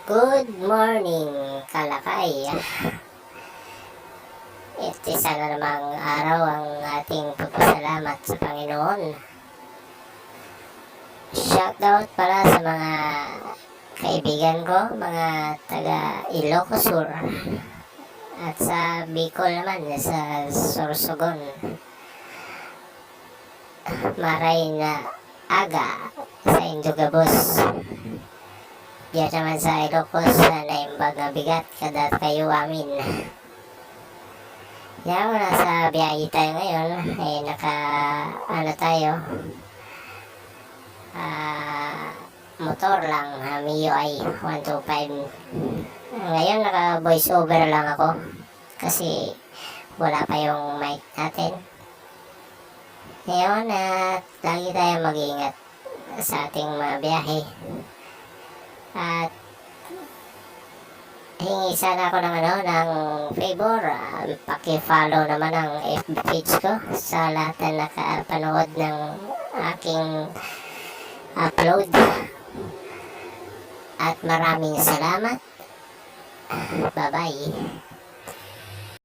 Good morning, Kalakay. Isa na namang araw ang ating pagpasalamat sa Panginoon. Shoutout pala sa mga kaibigan ko, mga taga Ilocos Sur. At sa Bicol naman, sa Sorsogon. Maray na aga sa Indugabos. Diyan naman sa Ilocos, naimbag na bigat kada kayo amin. Yan, nasa biyahe tayo ngayon. Tayo. Motor lang, MIUI 125. Ngayon, naka voice over lang ako. Kasi wala pa yung mic natin. Ngayon, lagi tayo mag-iingat sa ating mga biyahe. At hingi sana ako ng favor. Paki-follow naman ang FB page ko sa lahat na nakapanood ng aking upload. At maraming salamat. Bye-bye.